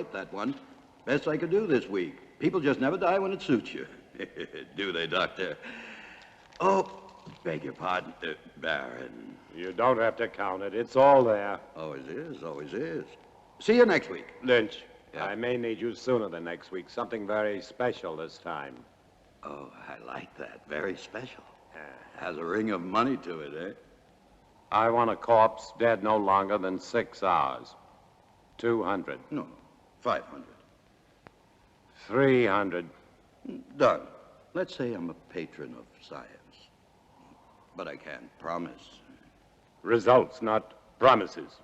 right, that one. Best I could do this week. People just never die when it suits you. Do they, Doctor? Oh, beg your pardon, Baron. You don't have to count it. It's all there. Always is, always is. See you next week. Lynch, Yeah. I may need you sooner than next week. Something very special this time. Oh, I like that. Very special. Has a ring of money to it, eh? I want a corpse dead no longer than 6 hours. 200. No, 500. 300. Done. Let's say I'm a patron of science. But I can't promise. Results, not promises.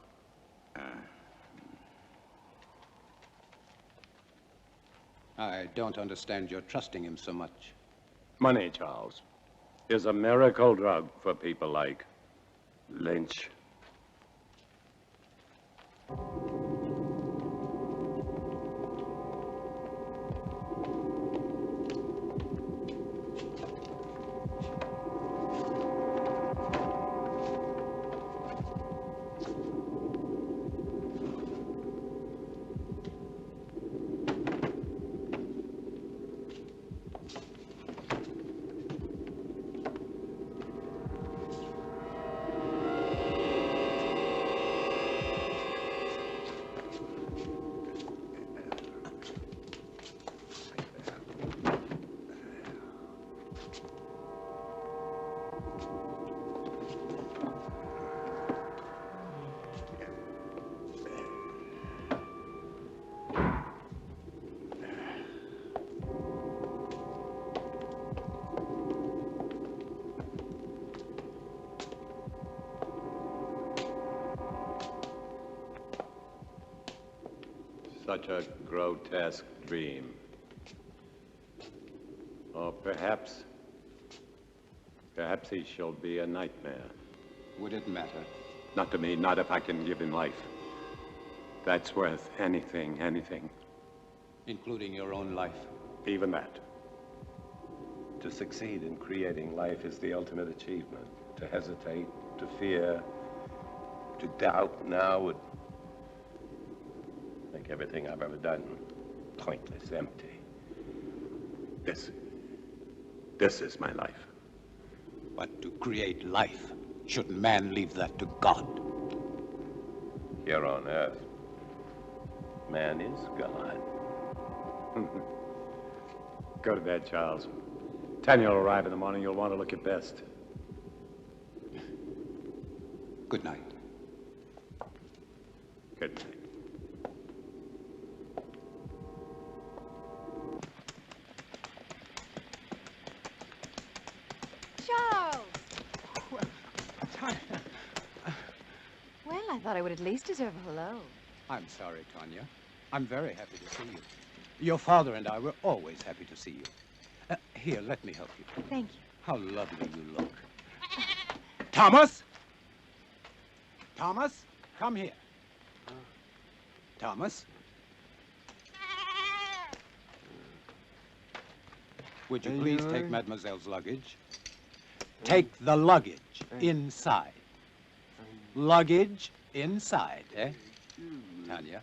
I don't understand your trusting him so much. Money, Charles, is a miracle drug for people like Lynch. Such a grotesque dream. Or perhaps he shall be a nightmare. Would it matter? Not to me, not if I can give him life. That's worth anything. Including your own life? Even that. To succeed in creating life is the ultimate achievement. To hesitate, to fear, to doubt now would make everything I've ever done pointless, empty. This is my life. But to create life, shouldn't man leave that to God? Here on Earth, man is God. Go to bed, Charles. 10 you'll arrive in the morning. You'll want to look your best. Good night. Good night. Charles! Well, I thought I would at least deserve a hello. I'm sorry, Tanya. I'm very happy to see you. Your father and I were always happy to see you. Here, let me help you. Thank you. How lovely you look. Thomas! Thomas, come here. Thomas? Would you please take Mademoiselle's luggage? Take the luggage inside. Luggage inside, eh? Tanya?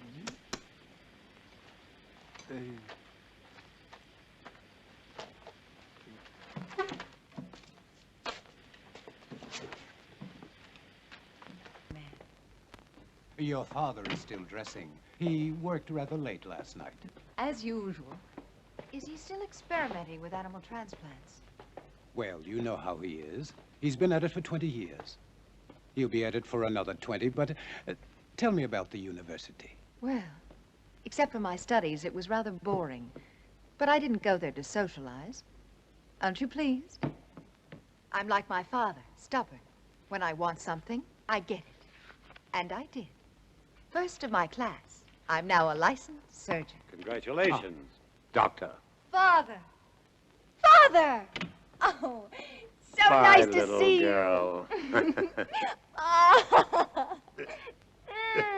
Your father is still dressing. He worked rather late last night. As usual. Is he still experimenting with animal transplants? Well, you know how he is. He's been at it for 20 years. He'll be at it for another 20, but tell me about the university. Well, except for my studies, it was rather boring. But I didn't go there to socialize. Aren't you pleased? I'm like my father, stubborn. When I want something, I get it. And I did. First of my class. I'm now a licensed surgeon. Congratulations, Doctor. Father! Father! Oh, so Bye, nice to see girl. you. Oh.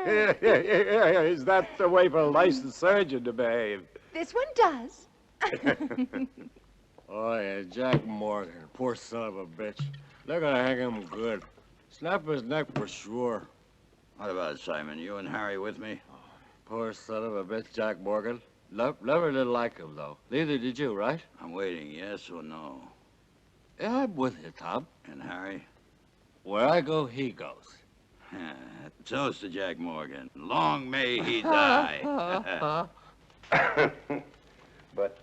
Is that the way for a licensed surgeon to behave? This one does. Oh, yeah, Jack Morgan, poor son of a bitch. They're gonna hang him good. Snap his neck for sure. What about Simon? You and Harry with me? Poor son of a bitch, Jack Morgan. Never did like him, though. Neither did you, right? I'm waiting, yes or no? Yeah, I'm with you, Tom. And Harry? Where I go, he goes. Toast to Jack Morgan. Long may he die. But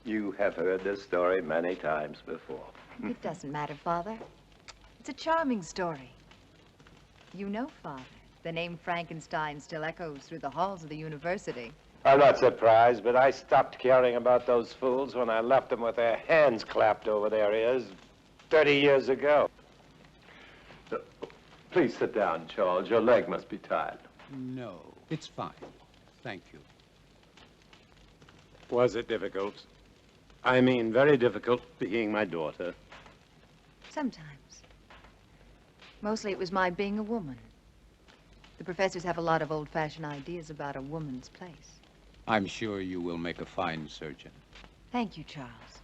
you have heard this story many times before. It doesn't matter, Father. It's a charming story. You know, Father, the name Frankenstein still echoes through the halls of the university. I'm not surprised, but I stopped caring about those fools when I left them with their hands clapped over their ears 30 years ago. Please sit down, Charles. Your leg must be tired. No, it's fine. Thank you. Was it difficult? I mean, very difficult being my daughter. Sometimes. Mostly it was my being a woman. The professors have a lot of old-fashioned ideas about a woman's place. I'm sure you will make a fine surgeon. Thank you, Charles.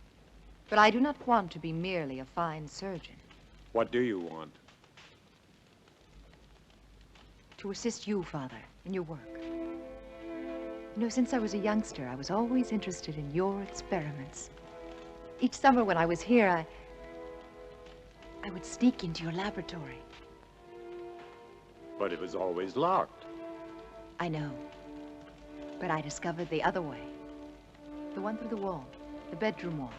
But I do not want to be merely a fine surgeon. What do you want? To assist you, Father, in your work. You know, since I was a youngster, I was always interested in your experiments. Each summer when I was here, I would sneak into your laboratory. But it was always locked. I know. But I discovered the other way. The one through the wall, the bedroom wall.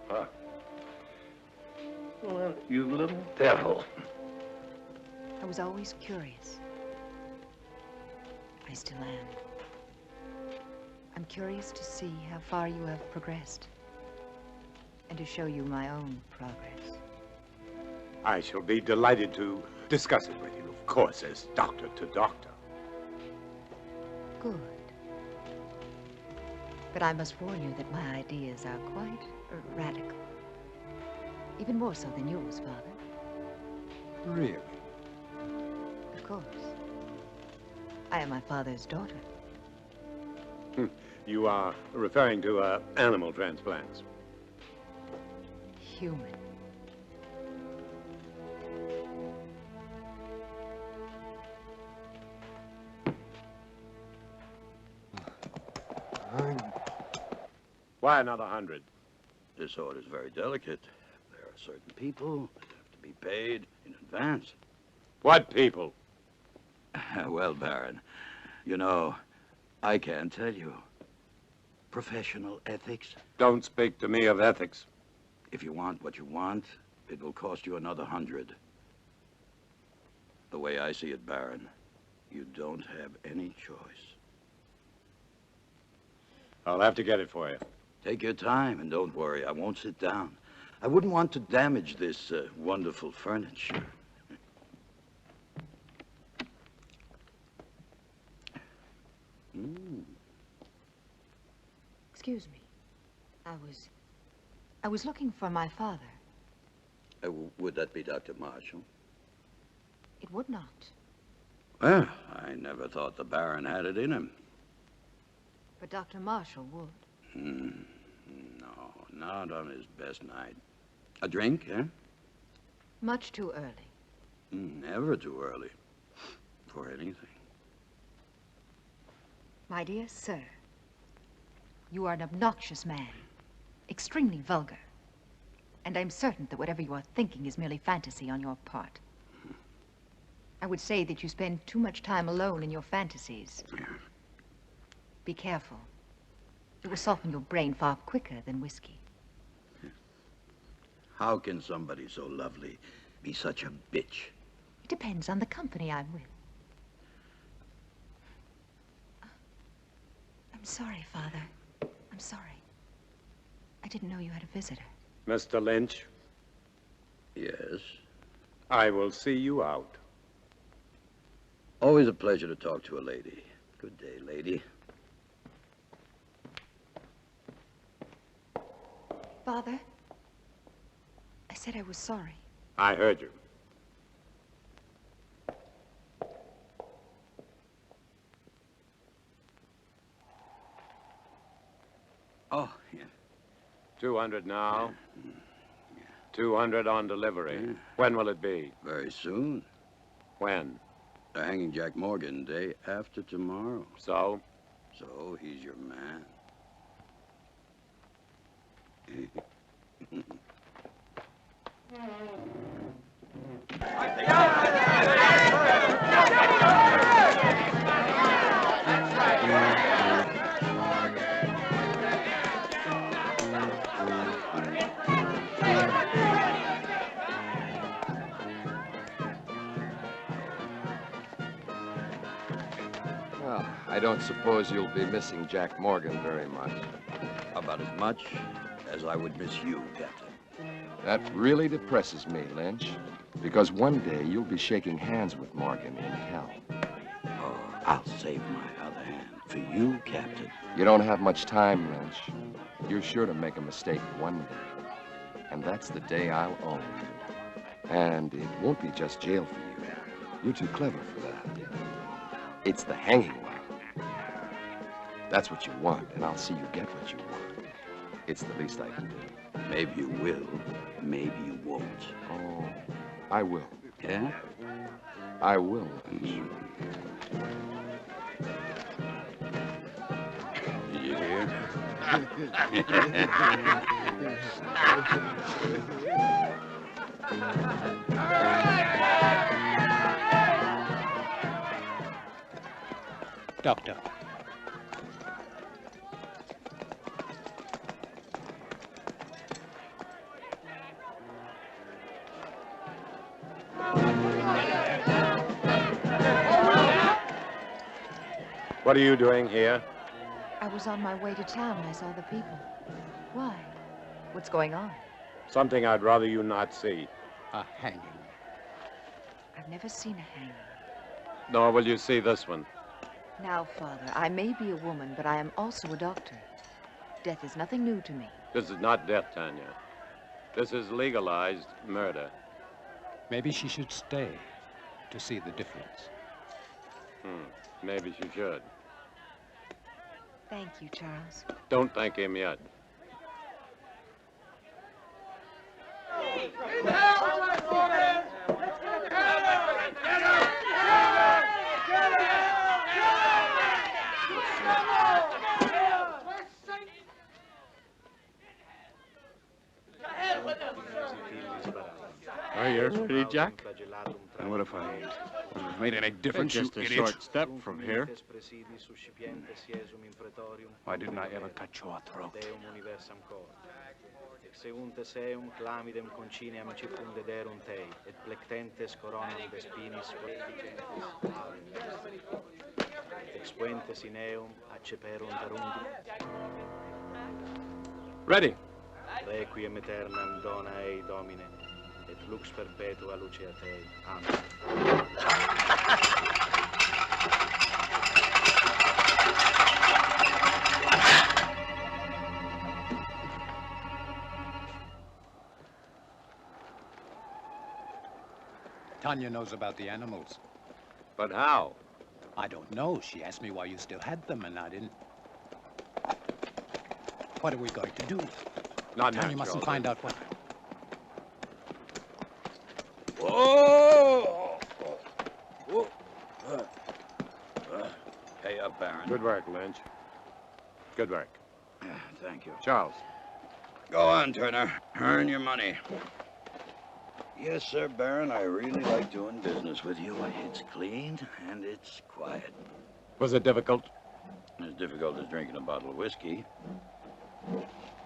Huh. Well, you little devil. I was always curious. I still am. I'm curious to see how far you have progressed. And to show you my own progress. I shall be delighted to discuss it with you, of course, as doctor to doctor. Good. But I must warn you that my ideas are quite radical. Even more so than yours, Father. Really? Of course. I am my father's daughter. You are referring to animal transplants. Human. Why another 100? This order's very delicate. There are certain people that have to be paid in advance. What people? Well, Baron, you know, I can't tell you. Professional ethics. Don't speak to me of ethics. If you want what you want, it will cost you another 100. The way I see it, Baron, you don't have any choice. I'll have to get it for you. Take your time and don't worry, I won't sit down. I wouldn't want to damage this wonderful furniture. Excuse me. I was looking for my father. Would that be Dr. Marshall? It would not. Well, I never thought the Baron had it in him. But Dr. Marshall would. No, not on his best night. A drink, eh? Much too early. Never too early. For anything. My dear sir, you are an obnoxious man. Extremely vulgar. And I'm certain that whatever you are thinking is merely fantasy on your part. I would say that you spend too much time alone in your fantasies. Yeah. Be careful. It will soften your brain far quicker than whiskey. How can somebody so lovely be such a bitch? It depends on the company I'm with. I'm sorry, Father. I'm sorry. I didn't know you had a visitor. Mr. Lynch, Yes. I will see you out. Always a pleasure to talk to a lady. Good day, lady. Father, I said I was sorry. I heard you. Oh, yeah. 200 now. 200 on delivery. When will it be? Very soon. When? They're hanging Jack Morgan day after tomorrow. So? So he's your man. Well, I don't suppose you'll be missing Jack Morgan very much. About as much as I would miss you, Captain. That really depresses me, Lynch. Because one day you'll be shaking hands with Morgan in hell. Oh, I'll save my other hand for you, Captain. You don't have much time, Lynch. You're sure to make a mistake one day. And that's the day I'll own you. And it won't be just jail for you. You're too clever for that. It's the hanging line. That's what you want, and I'll see you get what you want. It's the least I can do. Maybe you will, maybe you won't. Oh, I will. Yeah? I will, Lynch. Did you hear? Doctor. What are you doing here? I was on my way to town and I saw the people. Why? What's going on? Something I'd rather you not see. A hanging. I've never seen a hanging. Nor will you see this one. Now, Father, I may be a woman, but I am also a doctor. Death is nothing new to me. This is not death, Tanya. This is legalized murder. Maybe she should stay to see the difference. Maybe she should. Thank you, Charles. Don't thank him yet. Are you ready, Jack? And what if I ain't? Would it have made any difference, Just you a idiot? short step from here. Why didn't I ever cut your throat? Seunte seum clamidem conciniam circundederum tei, et plectentes coronam de spinis expuentes in eum acceperunt arundi. Ready. Requiem aeternam dona ei, Domine, et lux perpetua lucea tei. Amen. Tanya knows about the animals. But how? I don't know. She asked me why you still had them, and I didn't. What are we going to do? Not Tanya natural. mustn't find out what... Whoa! Whoa. Hey up, Baron. Good work, Lynch. Good work. Thank you. Charles. Go on, Turner. Earn your money. Yes, sir, Baron. I really like doing business with you. It's clean and it's quiet. Was it difficult? As difficult as drinking a bottle of whiskey.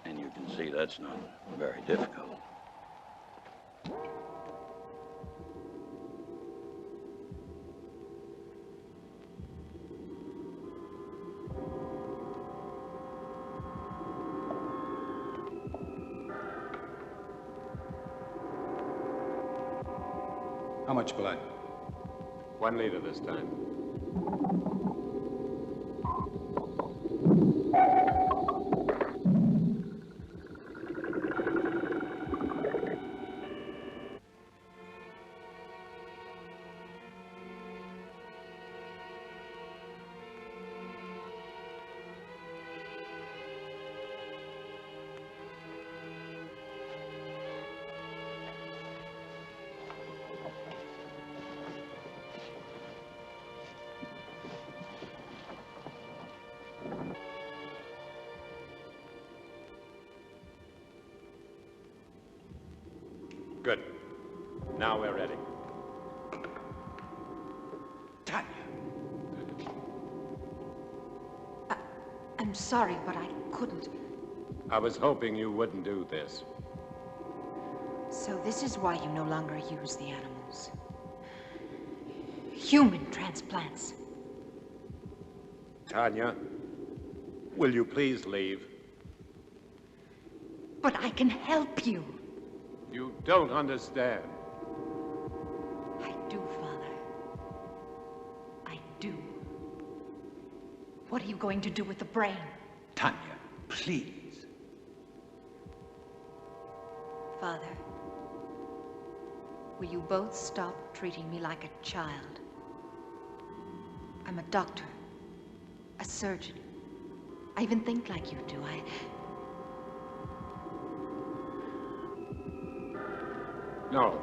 And you can see that's not very difficult. How much blood? 1 liter this time. Good. Now we're ready. Tanya. I'm sorry, but I couldn't. I was hoping you wouldn't do this. So this is why you no longer use the animals. Human transplants. Tanya, will you please leave? But I can help you. You don't understand. I do, Father. I do. What are you going to do with the brain? Tanya, please. Father, will you both stop treating me like a child? I'm a doctor, a surgeon. I even think like you do. No.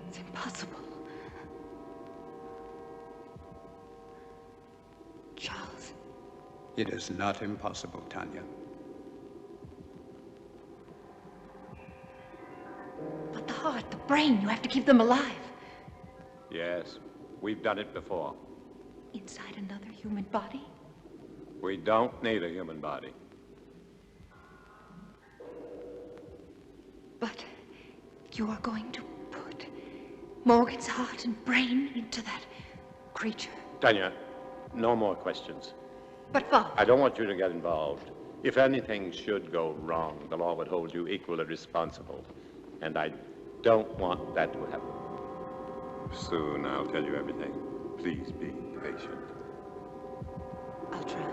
It's impossible. Charles. It is not impossible, Tanya. But the heart, the brain, you have to keep them alive. Yes, we've done it before. Inside another human body? We don't need a human body. But you are going to put Morgan's heart and brain into that creature. Tanya, no more questions. But Father... I don't want you to get involved. If anything should go wrong, the law would hold you equally responsible. And I don't want that to happen. Soon I'll tell you everything. Please be patient. I'll try.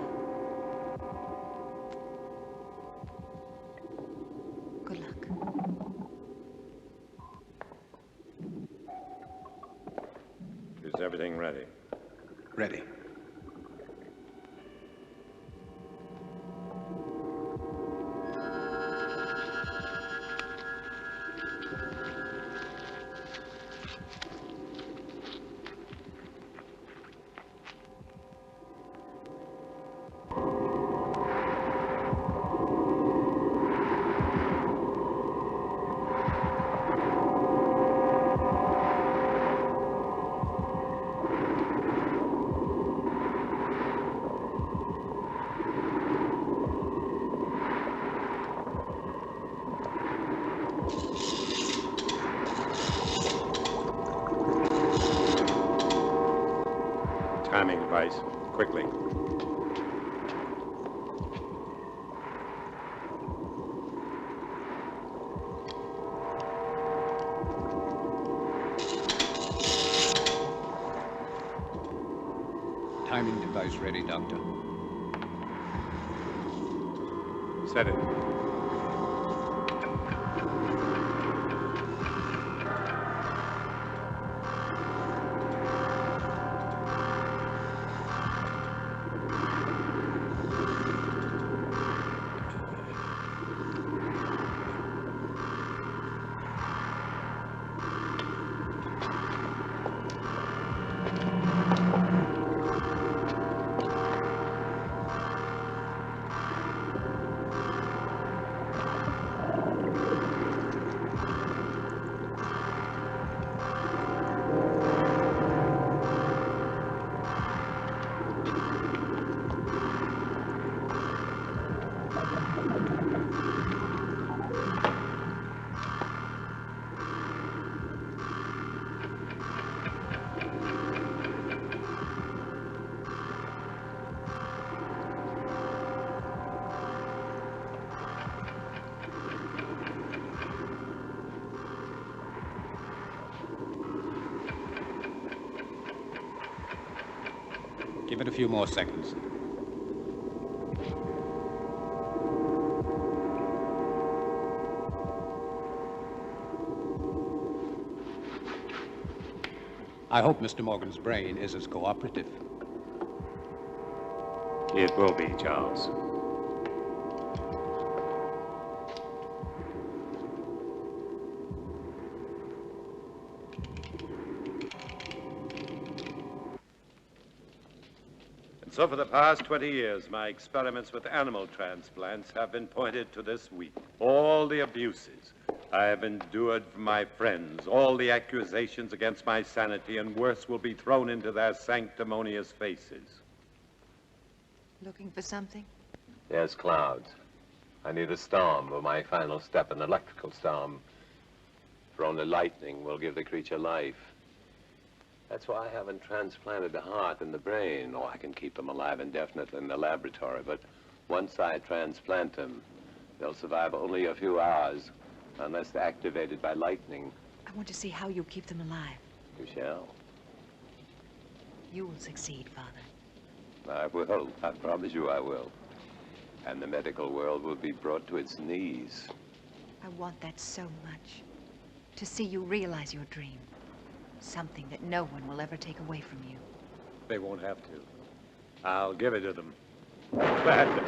Good luck. Is everything ready? Ready. Timing device, quickly. Timing device ready, Doctor. Set it. Give it a few more seconds. I hope Mr. Morgan's brain is as cooperative. It will be, Charles. So for the past 20 years, my experiments with animal transplants have been pointed to this week. All the abuses I have endured from my friends, all the accusations against my sanity, and worse, will be thrown into their sanctimonious faces. Looking for something? Yes, clouds. I need a storm for my final step, an electrical storm. For only lightning will give the creature life. That's why I haven't transplanted the heart and the brain. Oh, I can keep them alive indefinitely in the laboratory, but once I transplant them, they'll survive only a few hours unless they're activated by lightning. I want to see how you keep them alive. You shall. You will succeed, Father. I will. I promise you I will. And the medical world will be brought to its knees. I want that so much. To see you realize your dream. Something that no one will ever take away from you. They won't have to. I'll give it to them. Gladly.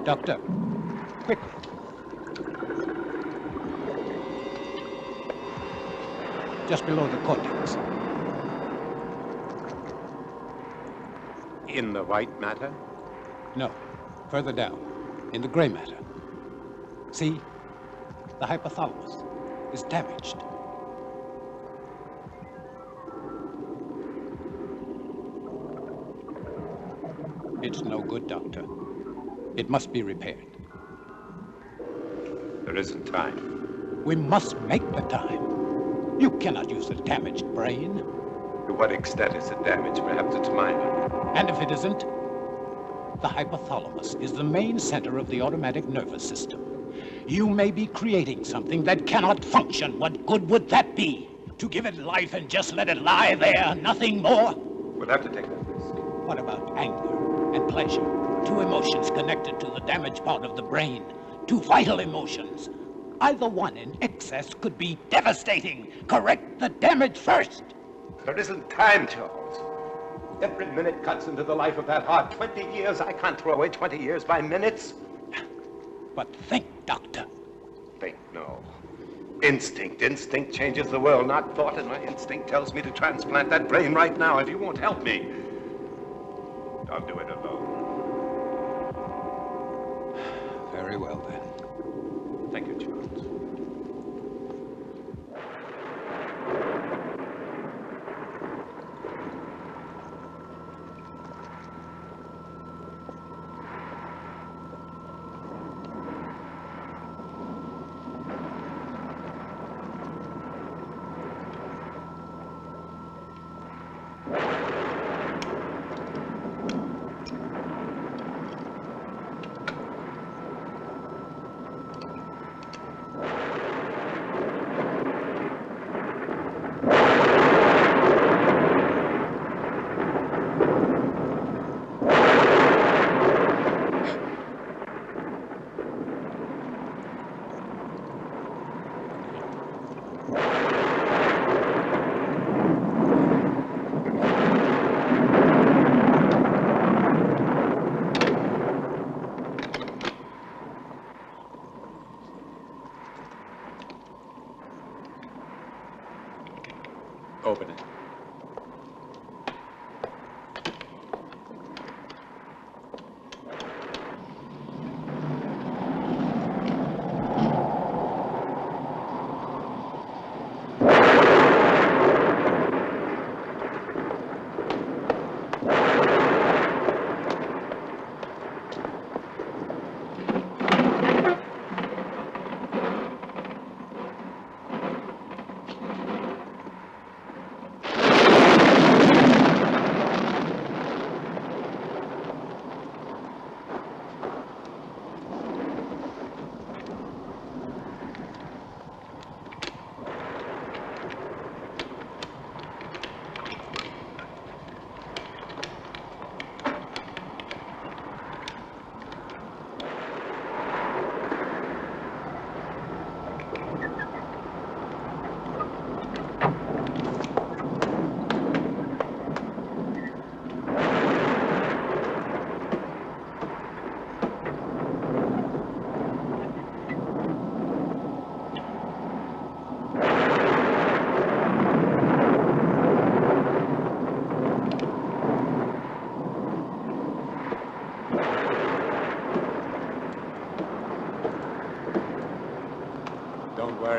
Doctor, quickly. Just below the cortex. In the white matter? No, further down, in the gray matter. See? The hypothalamus is damaged. It's no good, Doctor. It must be repaired. There isn't time. We must make the time. You cannot use a damaged brain. To what extent is it damaged? Perhaps it's minor. And if it isn't, the hypothalamus is the main center of the automatic nervous system. You may be creating something that cannot function. What good would that be? To give it life and just let it lie there, nothing more? We'll have to take that risk. What about anger and pleasure? Two emotions connected to the damaged part of the brain. Two vital emotions. Either one in excess could be devastating. Correct the damage first. There isn't time, Charles. Every minute cuts into the life of that heart. 20 years. I can't throw away 20 years by minutes. But think, Doctor. Think, no. Instinct. Instinct changes the world, not thought, and my instinct tells me to transplant that brain right now. If you won't help me, I'll do it alone. Very well, then. Thank you, Charles. Open it.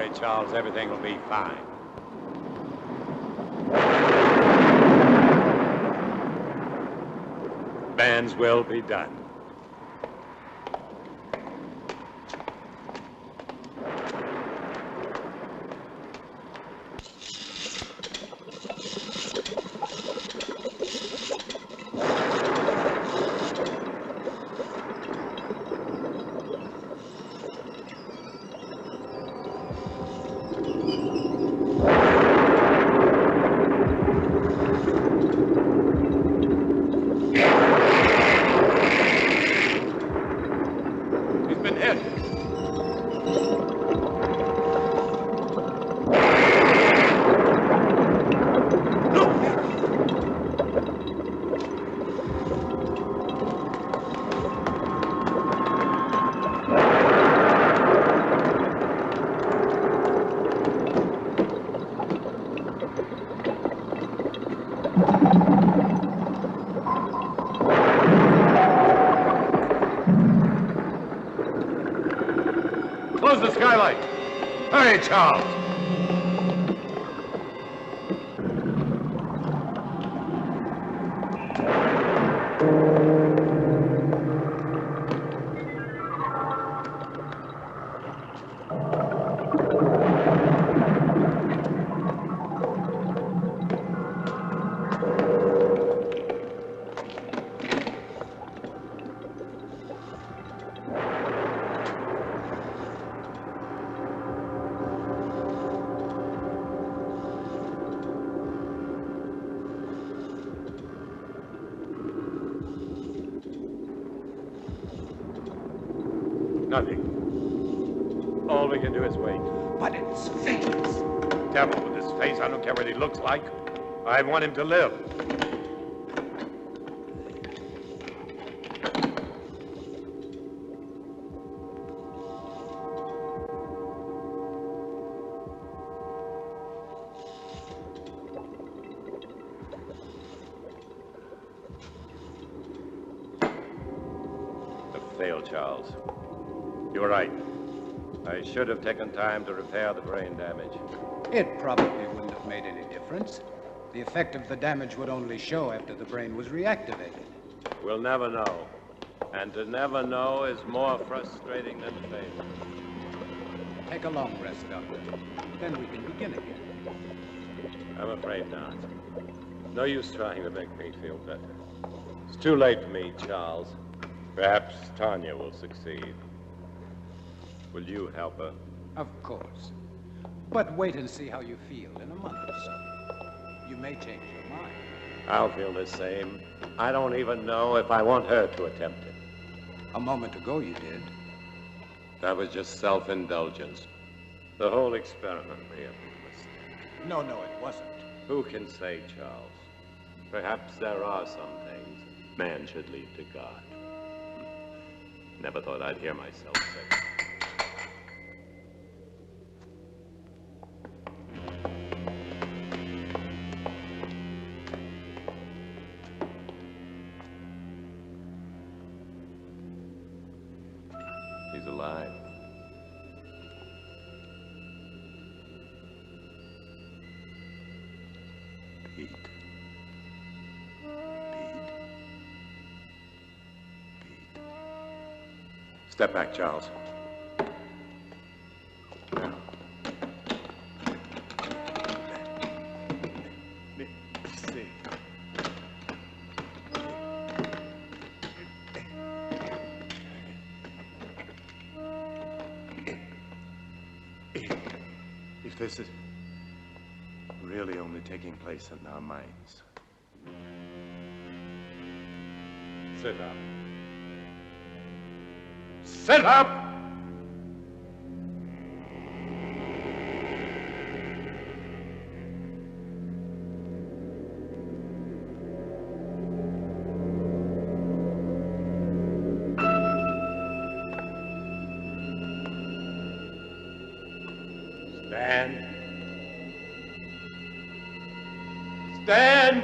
worry, Charles. Everything will be fine. Man's will be done. Close the skylight. Hurry, Charles. Nothing. All we can do is wait. But it's face. Devil with his face. I don't care what he looks like. I want him to live. Failed, Charles. You were right. I should have taken time to repair the brain damage. It probably wouldn't have made any difference. The effect of the damage would only show after the brain was reactivated. We'll never know. And to never know is more frustrating than failure. Take a long rest, Doctor. Then we can begin again. I'm afraid not. No use trying to make me feel better. It's too late for me, Charles. Perhaps Tanya will succeed. Will you help her? Of course. But wait and see how you feel in a month or so. You may change your mind. I'll feel the same. I don't even know if I want her to attempt it. A moment ago you did. That was just self-indulgence. The whole experiment may have been a mistake. No, it wasn't. Who can say, Charles? Perhaps there are some things man should leave to God. Never thought I'd hear myself say. He's alive. Pete. Step back, Charles. If this is really only taking place in our minds. Sit up. Sit up! Stand. Stand!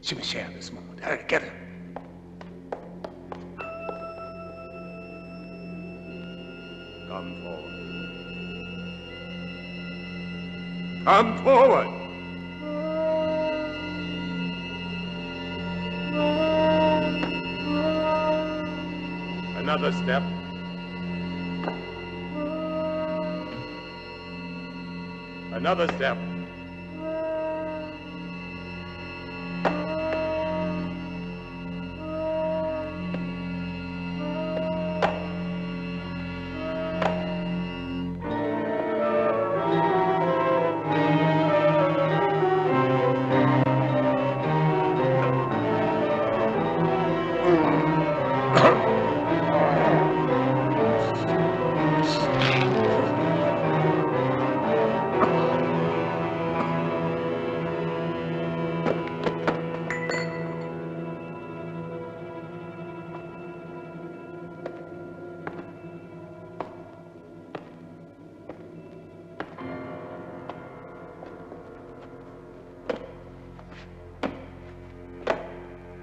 شو مشاعر اسمه كده. Come forward. Come forward. Another step. Another step.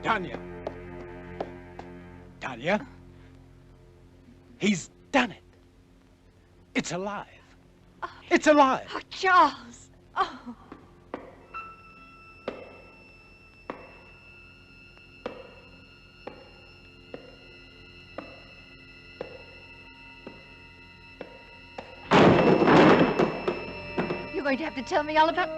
Tanya. Tanya? He's done it. It's alive. It's alive. Oh, Charles. Oh. You're going to have to tell me all about...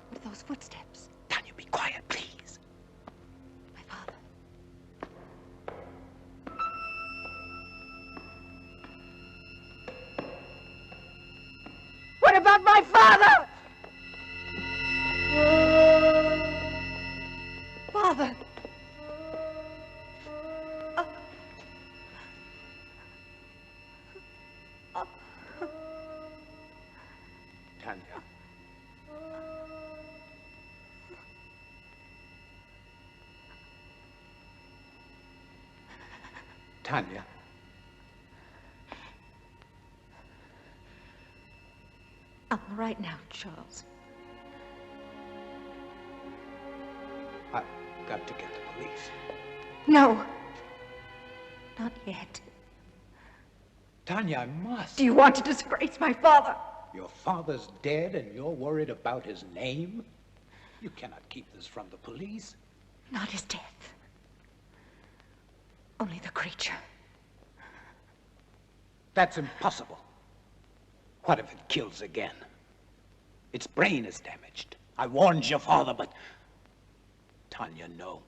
What are those footsteps? Tanya, be quiet, please. My father. What about my father? Father. Tanya. Tanya. I'm all right now, Charles. I've got to get the police. No. Not yet. Tanya, I must. Do you want to disgrace my father? Your father's dead and you're worried about his name? You cannot keep this from the police. Not his death. Only the creature. That's impossible. What if it kills again? Its brain is damaged. I warned your father, but... Tanya, no.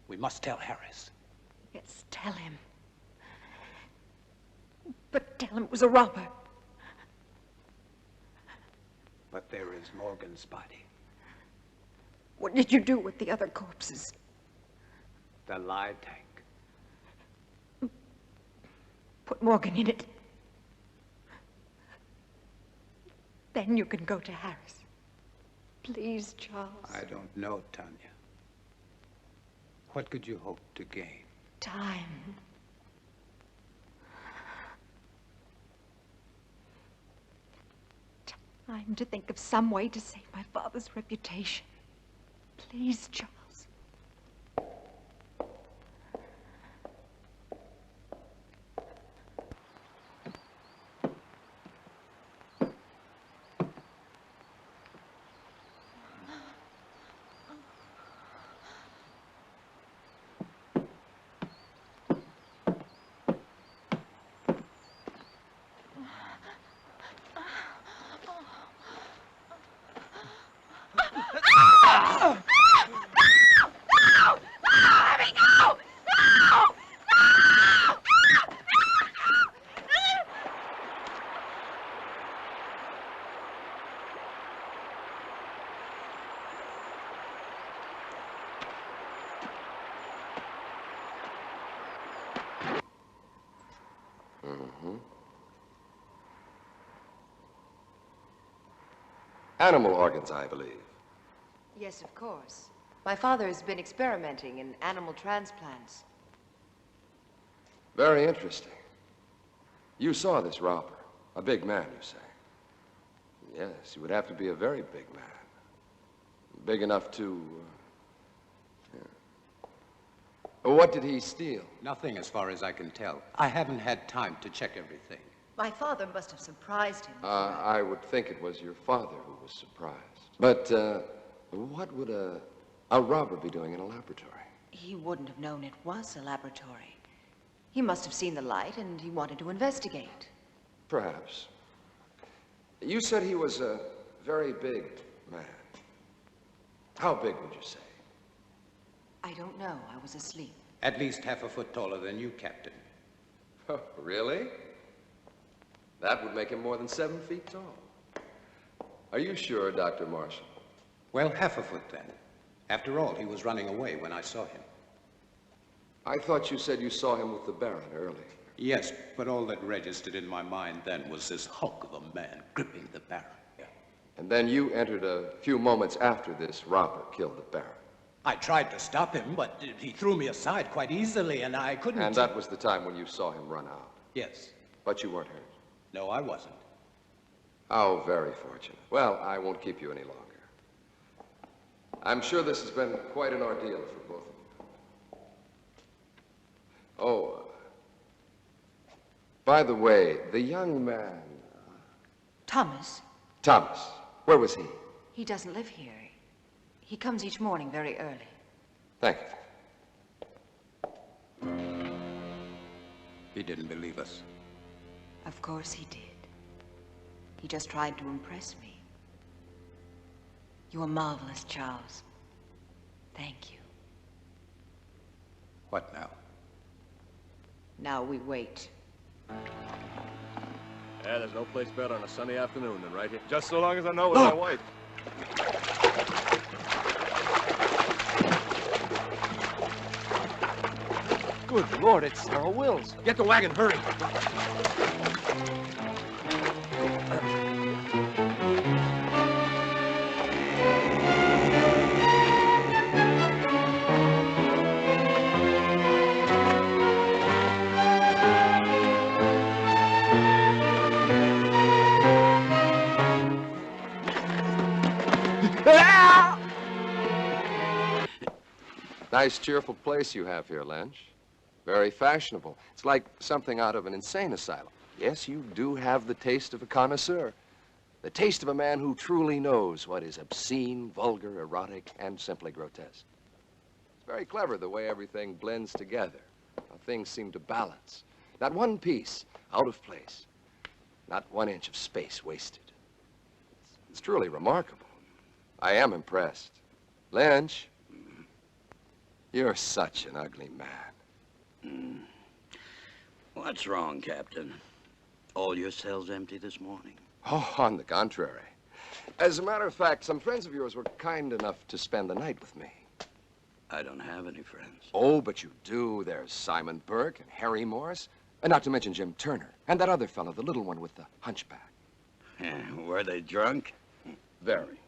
We must tell Harris. Yes, tell him. But tell him it was a robber. But there is Morgan's body. What did you do with the other corpses? The lie tank. Put Morgan in it. Then you can go to Harris. Please, Charles. I don't know, Tanya. What could you hope to gain? Time. Time to think of some way to save my father's reputation. Please, Charles. Animal organs, I believe. Yes, of course. My father has been experimenting in animal transplants. Very interesting. You saw this robber. A big man, you say? Yes, he would have to be a very big man. Big enough to... What did he steal? Nothing, as far as I can tell. I haven't had time to check everything. My father must have surprised him. I would think it was your father who was surprised. But what would a robber be doing in a laboratory? He wouldn't have known it was a laboratory. He must have seen the light and he wanted to investigate. Perhaps. You said he was a very big man. How big would you say? I don't know. I was asleep. At least half a foot taller than you, Captain. Oh, really? That would make him more than 7 feet tall. Are you sure, Dr. Marshall? Well, half a foot then. After all, he was running away when I saw him. I thought you said you saw him with the Baron earlier. Yes, but all that registered in my mind then was this hulk of a man gripping the Baron. And then you entered a few moments after this robber killed the Baron. I tried to stop him, but he threw me aside quite easily, and I couldn't... And that was the time when you saw him run out? Yes. But you weren't hurt? No, I wasn't. How very fortunate. Well, I won't keep you any longer. I'm sure this has been quite an ordeal for both of you. Oh, by the way, the young man... Thomas? Thomas. Where was he? He doesn't live here. He comes each morning very early. Thank you. He didn't believe us. Of course he did. He just tried to impress me. You were marvelous, Charles. Thank you. What now? Now we wait. Yeah, there's no place better on a sunny afternoon than right here. Just so long as I know with my wife. Good Lord, it's Sarah Wills. Get the wagon, hurry. Nice, cheerful place you have here, Lynch. Very fashionable. It's like something out of an insane asylum. Yes, you do have the taste of a connoisseur. The taste of a man who truly knows what is obscene, vulgar, erotic, and simply grotesque. It's very clever the way everything blends together. How things seem to balance. Not one piece out of place. Not 1 inch of space wasted. It's truly remarkable. I am impressed. Lynch, you're such an ugly man. What's wrong, Captain? All your cells empty this morning? Oh, on the contrary. As a matter of fact, some friends of yours were kind enough to spend the night with me. I don't have any friends. Oh, but you do. There's Simon Burke and Harry Morris, and not to mention Jim Turner, and that other fellow, the little one with the hunchback. Were they drunk? Very.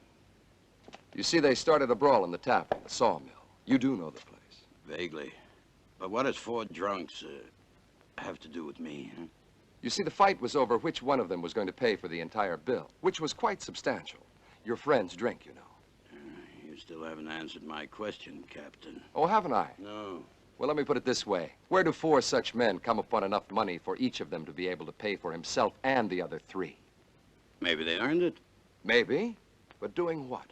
You see, they started a brawl in the tap, the sawmill. You do know the place. Vaguely. But what does 4 drunks have to do with me, huh? You see, the fight was over which one of them was going to pay for the entire bill, which was quite substantial. Your friend's drink, you know. You still haven't answered my question, Captain. Oh, haven't I? No. Well, let me put it this way. Where do 4 such men come upon enough money for each of them to be able to pay for himself and the other 3? Maybe they earned it. Maybe, but doing what?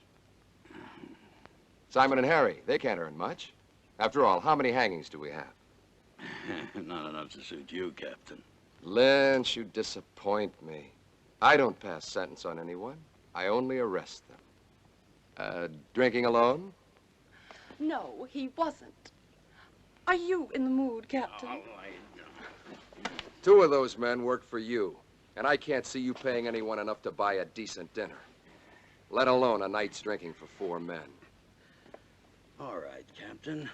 Simon and Harry, they can't earn much. After all, how many hangings do we have? Not enough to suit you, Captain. Lynch, you disappoint me. I don't pass sentence on anyone. I only arrest them. Drinking alone? No, he wasn't. Are you in the mood, Captain? 2 of those men work for you, and I can't see you paying anyone enough to buy a decent dinner, let alone a night's drinking for 4 men. All right, Captain.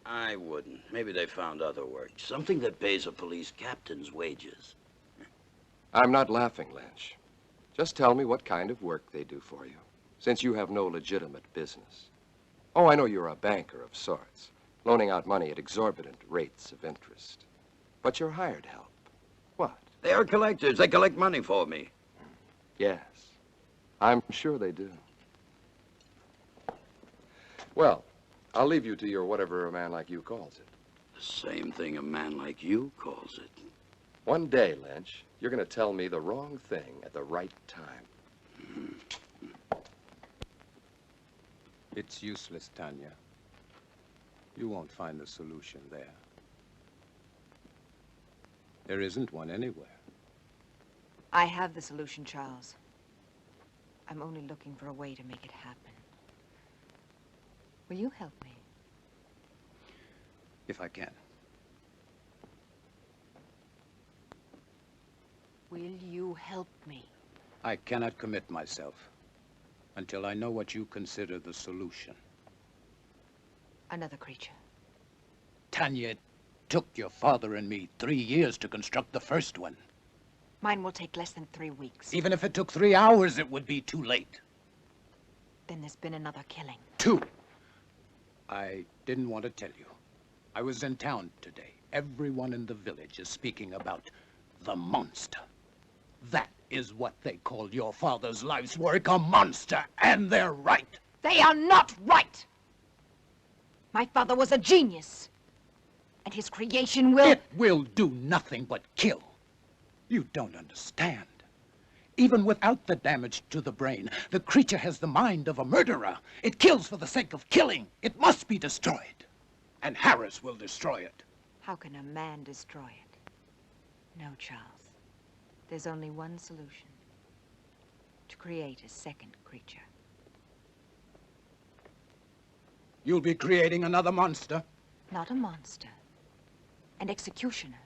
I wouldn't. Maybe they found other work. Something that pays a police captain's wages. I'm not laughing, Lynch. Just tell me what kind of work they do for you, since you have no legitimate business. Oh, I know you're a banker of sorts, loaning out money at exorbitant rates of interest. But you're hired help. What? They are collectors. They collect money for me. Yes. I'm sure they do. Well, I'll leave you to your whatever a man like you calls it. The same thing a man like you calls it. One day, Lynch, you're going to tell me the wrong thing at the right time. It's useless, Tanya. You won't find the solution there. There isn't one anywhere. I have the solution, Charles. I'm only looking for a way to make it happen. Will you help me? If I can. Will you help me? I cannot commit myself until I know what you consider the solution. Another creature. Tanya, it took your father and me 3 years to construct the first one. Mine will take less than 3 weeks. Even if it took 3 hours, it would be too late. Then there's been another killing. 2. I didn't want to tell you. I was in town today. Everyone in the village is speaking about the monster. That is what they call your father's life's work, a monster, and they're right. They are not right! My father was a genius, and his creation will... It will do nothing but kill. You don't understand. Even without the damage to the brain, the creature has the mind of a murderer. It kills for the sake of killing. It must be destroyed. And Harris will destroy it. How can a man destroy it? No, Charles. There's only one solution. To create a second creature. You'll be creating another monster? Not a monster. An executioner.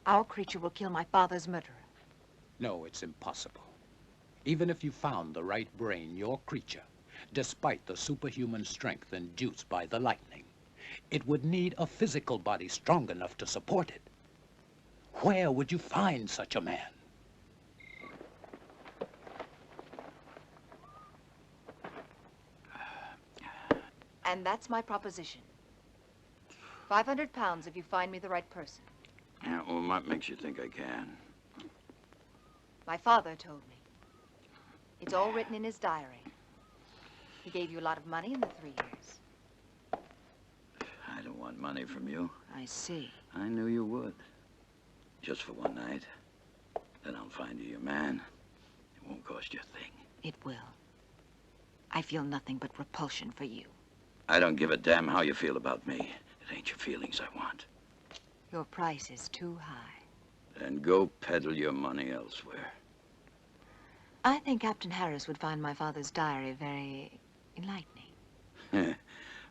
Our creature will kill my father's murderer. No, it's impossible. Even if you found the right brain, your creature, despite the superhuman strength induced by the lightning, it would need a physical body strong enough to support it. Where would you find such a man? And that's my proposition. 500 pounds if you find me the right person. Yeah, well, what makes you think I can? My father told me. It's all written in his diary. He gave you a lot of money in the 3 years. I don't want money from you. I see. I knew you would. Just for one night. Then I'll find you your man. It won't cost you a thing. It will. I feel nothing but repulsion for you. I don't give a damn how you feel about me. It ain't your feelings I want. Your price is too high. Then go peddle your money elsewhere. I think Captain Harris would find my father's diary very enlightening.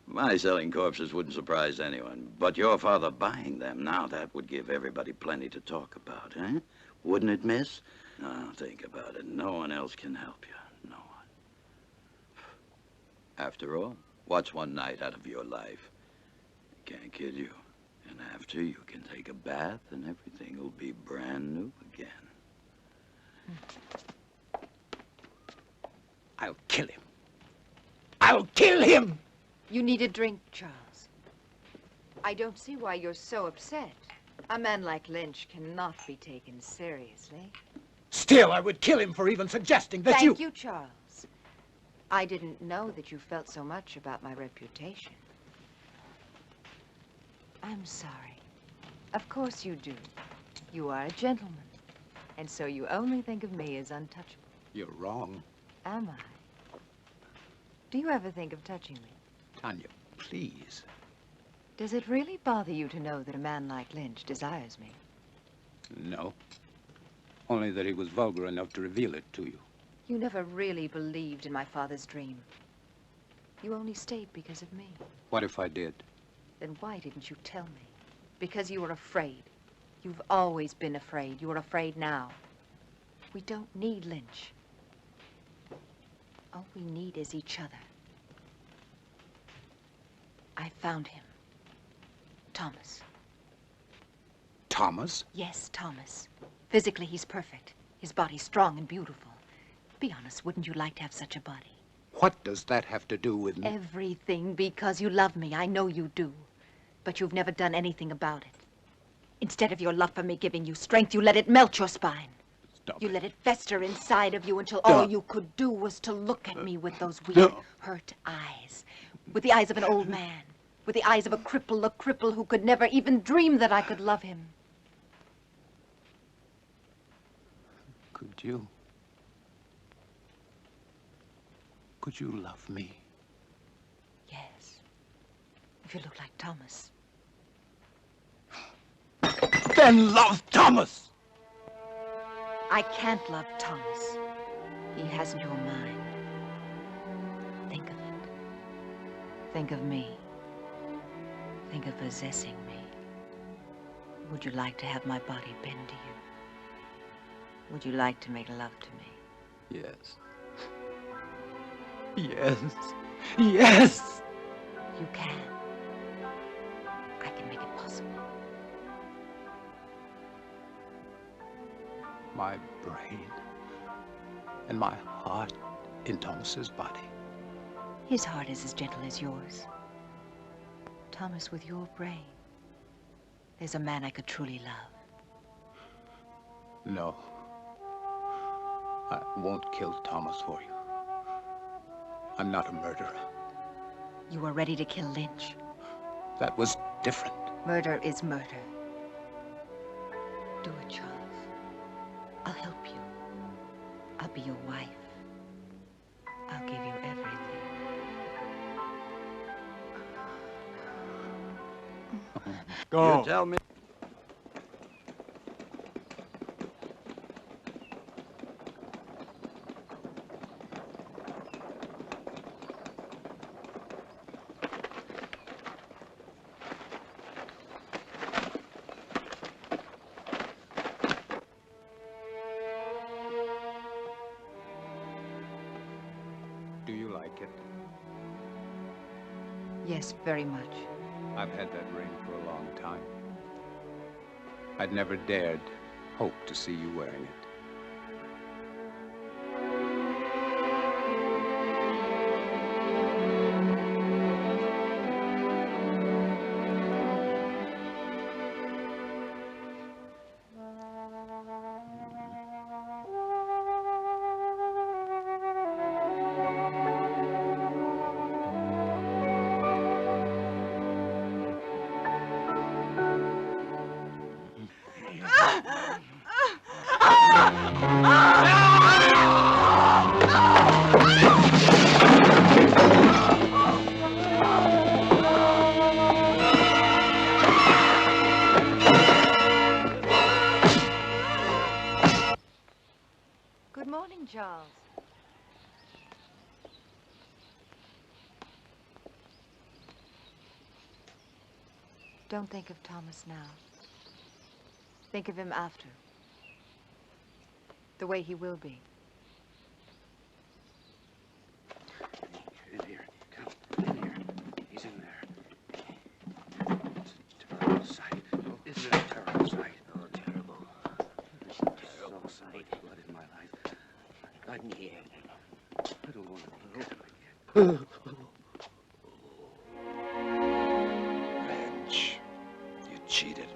My selling corpses wouldn't surprise anyone. But your father buying them, now that would give everybody plenty to talk about, eh? Wouldn't it, miss? No, think about it. No one else can help you. No one. After all, what's one night out of your life? Can't kill you. And after, you can take a bath and everything will be brand new again. I'll kill him. I'll kill him! You need a drink, Charles. I don't see why you're so upset. A man like Lynch cannot be taken seriously. Still, I would kill him for even suggesting that Thank you, Charles. I didn't know that you felt so much about my reputation. I'm sorry. Of course you do. You are a gentleman. And so you only think of me as untouchable. You're wrong. Am I? Do you ever think of touching me? Tanya, please. Does it really bother you to know that a man like Lynch desires me? No. Only that he was vulgar enough to reveal it to you. You never really believed in my father's dream. You only stayed because of me. What if I did? Then why didn't you tell me? Because you were afraid. You've always been afraid. You're afraid now. We don't need Lynch. All we need is each other. I found him. Thomas. Thomas? Yes, Thomas. Physically, he's perfect. His body's strong and beautiful. Be honest, wouldn't you like to have such a body? What does that have to do with me? Everything, because you love me. I know you do. But you've never done anything about it. Instead of your love for me giving you strength, you let it melt your spine. Stop You it. let it fester inside of you until all you could do was to look at me with those weird, hurt eyes. With the eyes of an old man. With the eyes of a cripple who could never even dream that I could love him. Could you love me? Yes. If you look like Thomas. Then love Thomas! I can't love Thomas. He hasn't your mind. Think of it. Think of me. Think of possessing me. Would you like to have my body bend to you? Would you like to make love to me? Yes. Yes. Yes! You can. I can make it possible. My brain and my heart in Thomas's body. His heart is as gentle as yours. Thomas, with your brain, there's a man I could truly love. No. I won't kill Thomas for you. I'm not a murderer. You were ready to kill Lynch. That was different. Murder is murder. Do it, Charles. I'll help you. I'll be your wife. I'll give you everything. Go. You tell me. Do you like it? Yes, very much. I've had that ring for a long time. I'd never dared hope to see you wearing it. Good morning, Charles. Don't think of Thomas now. Think of him after. The way he will be. In here. Come. In here. He's in there. It's a terrible sight. Isn't it a terrible sight? Oh, terrible. It's a terrible sight. Blood in my life. God in the air. I don't want to know. Wrench, you cheated me.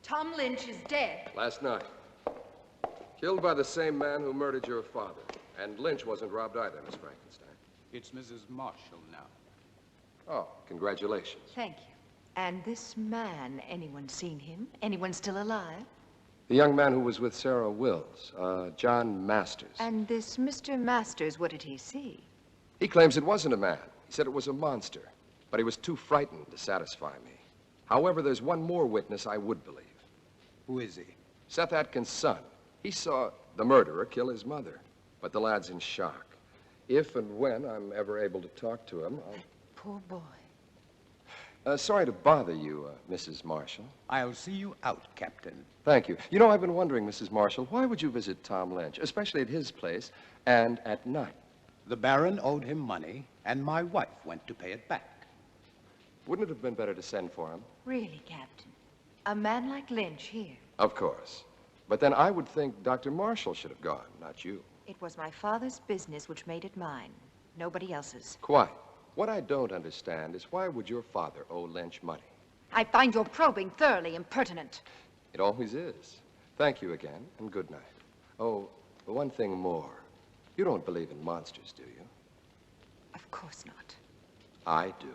Tom Lynch is dead. Last night. Killed by the same man who murdered your father. And Lynch wasn't robbed either, Miss Frankenstein. It's Mrs. Marshall now. Oh, congratulations. Thank you. And this man, anyone seen him? Anyone still alive? The young man who was with Sarah Wills, John Masters. And this Mr. Masters, what did he see? He claims it wasn't a man. He said it was a monster. But he was too frightened to satisfy me. However, there's one more witness I would believe. Who is he? Seth Atkins' son. He saw the murderer kill his mother. But the lad's in shock. If and when I'm ever able to talk to him, I'll... Poor boy. Sorry to bother you, Mrs. Marshall. I'll see you out, Captain. Thank you. You know, I've been wondering, Mrs. Marshall, why would you visit Tom Lynch, especially at his place, and at night? The Baron owed him money, and my wife went to pay it back. Wouldn't it have been better to send for him? Really, Captain? A man like Lynch here? Of course. But then I would think Dr. Marshall should have gone, not you. It was my father's business which made it mine. Nobody else's. Quite. What I don't understand is why would your father owe Lynch money? I find your probing thoroughly impertinent. It always is. Thank you again, and good night. Oh, one thing more. You don't believe in monsters, do you? Of course not. I do.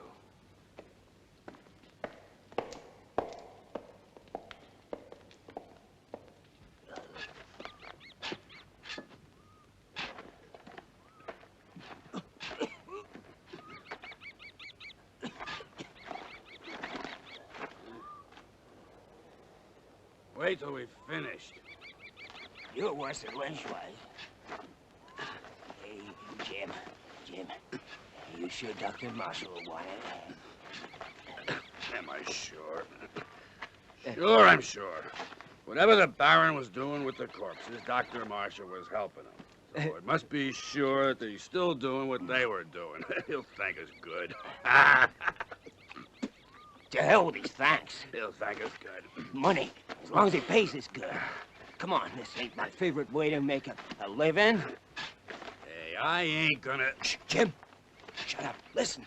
Wait till we've finished. You're worse than Lynch was. Hey, Jim. Are you sure Dr. Marshall will want it? Am I sure? Sure, I'm sure. Whatever the Baron was doing with the corpses, Dr. Marshall was helping him. So it must be sure that he's still doing what they were doing. He'll thank us good. To hell with his thanks. He'll thank us good. Money, as long as he pays us good. Come on, this ain't my favorite way to make a living. Hey, I ain't gonna... Shh, Jim. Shut up. Listen.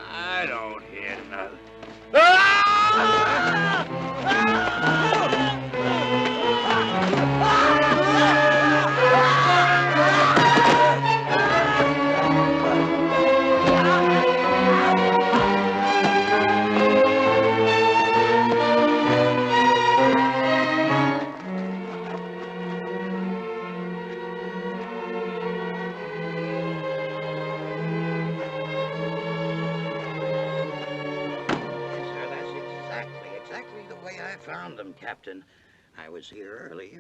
I don't hear nothing. Captain. I was here early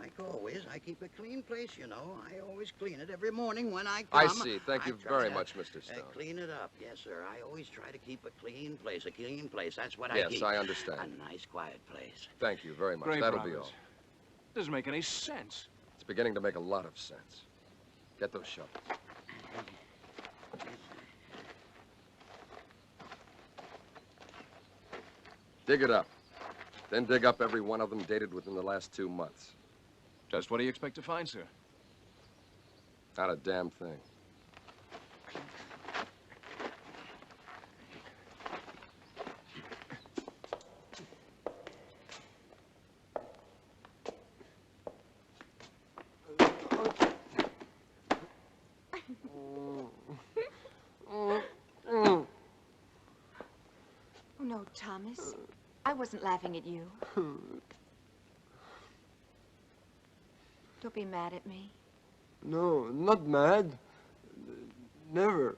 like always. I keep a clean place, you know. I always clean it every morning when I come. I see. Thank you very much, Mr. Stone. Clean it up. Yes, sir. I always try to keep a clean place. That's what I keep. Yes, I understand. A nice, quiet place. Thank you very much. Great That'll progress. be all. Doesn't make any sense. It's beginning to make a lot of sense. Get those shovels. Dig it up. Then dig up every one of them dated within the last 2 months. Just what do you expect to find, sir? Not a damn thing. Oh, no, Thomas. I wasn't laughing at you. Don't be mad at me. No, not mad. Never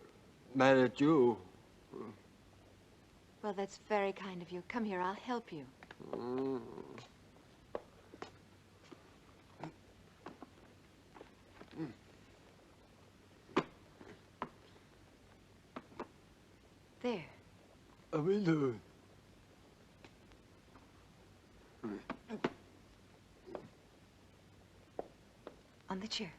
mad at you. Well, that's very kind of you. Come here, I'll help you. There. I will do it. On the chair.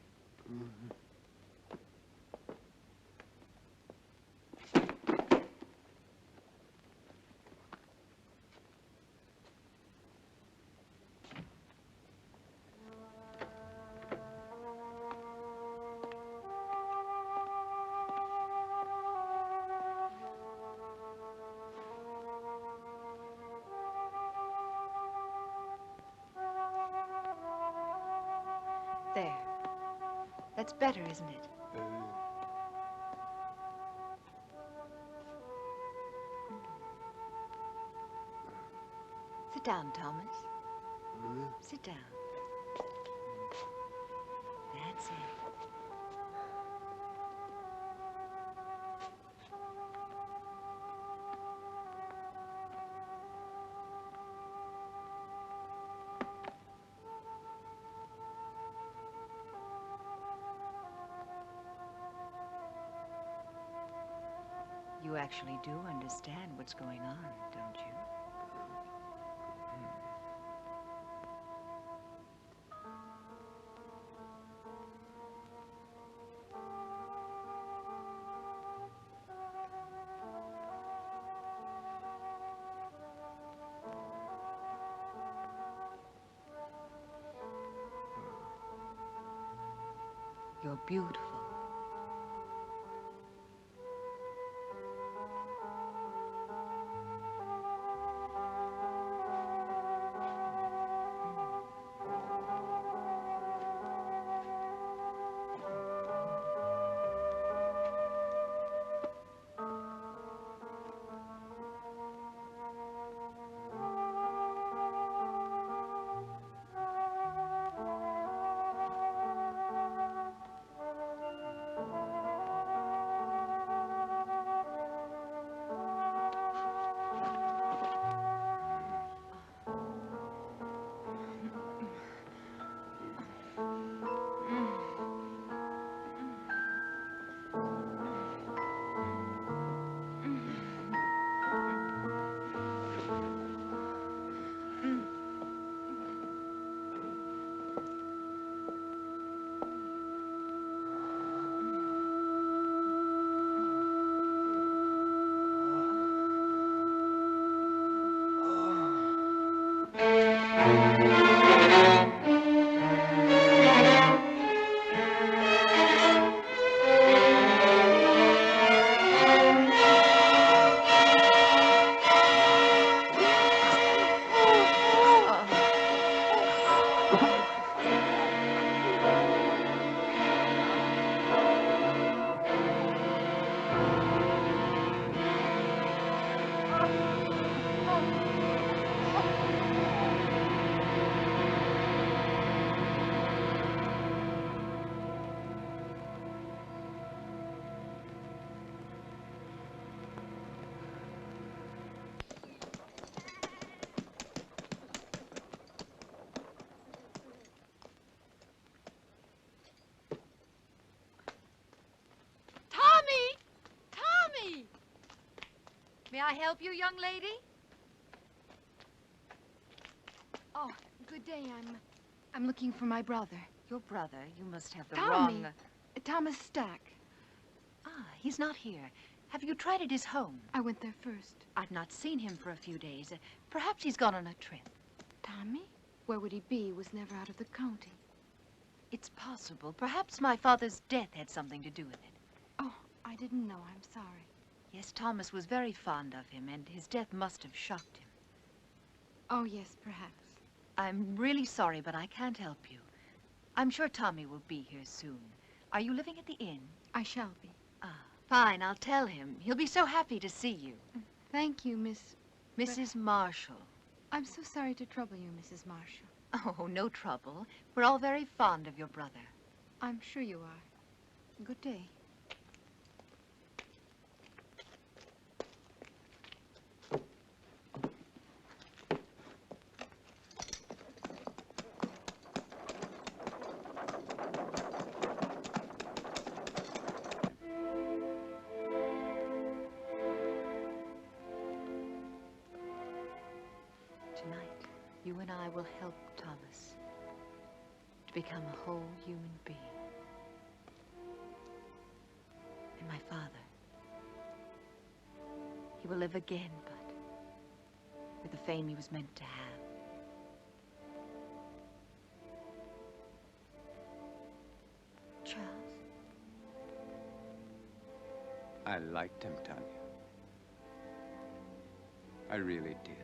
That's better, isn't it? Sit down, Thomas. Sit down. That's it. You actually do understand what's going on, don't you? You're beautiful. May I help you, young lady? Oh, good day. I'm looking for my brother. Your brother? You must have the Tommy. wrong... Thomas Stack. Ah, he's not here. Have you tried at his home? I went there first. I've not seen him for a few days. Perhaps he's gone on a trip. Tommy? Where would he be? He was never out of the county. It's possible. Perhaps my father's death had something to do with it. Oh, I didn't know. I'm sorry. Yes, Thomas was very fond of him, and his death must have shocked him. Oh, yes, perhaps. I'm really sorry, but I can't help you. I'm sure Tommy will be here soon. Are you living at the inn? I shall be. Ah, fine. I'll tell him. He'll be so happy to see you. Thank you, Mrs. Marshall. I'm so sorry to trouble you, Mrs. Marshall. Oh, no trouble. We're all very fond of your brother. I'm sure you are. Good day. Tonight, you and I will help Thomas to become a whole human being. And my father, he will live again, but with the fame he was meant to have. Charles? I liked him, Tanya. I really did.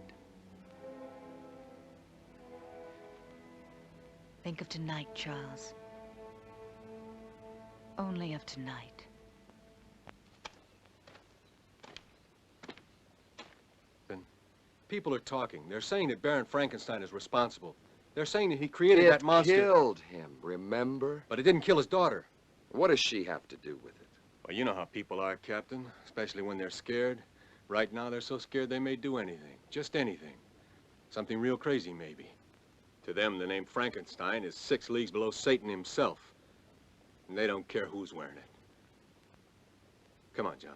Think of tonight, Charles. Only of tonight. People are talking. They're saying that Baron Frankenstein is responsible. They're saying that he created that monster. It killed him, remember? But it didn't kill his daughter. What does she have to do with it? Well, you know how people are, Captain, especially when they're scared. Right now, they're so scared they may do anything. Just anything. Something real crazy, maybe. To them, the name Frankenstein is 6 leagues below Satan himself. And they don't care who's wearing it. Come on, John.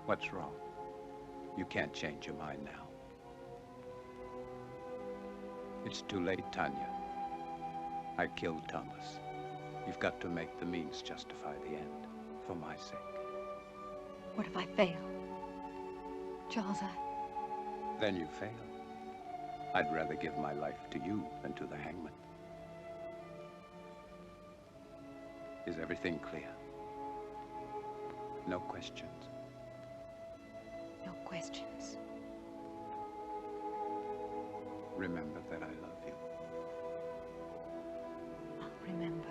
What's wrong? You can't change your mind now. It's too late, Tanya. I killed Thomas. You've got to make the means justify the end, for my sake. What if I fail? Charles, Then you fail. I'd rather give my life to you than to the hangman. Is everything clear? No questions? No questions. Remember that I love you. I'll remember.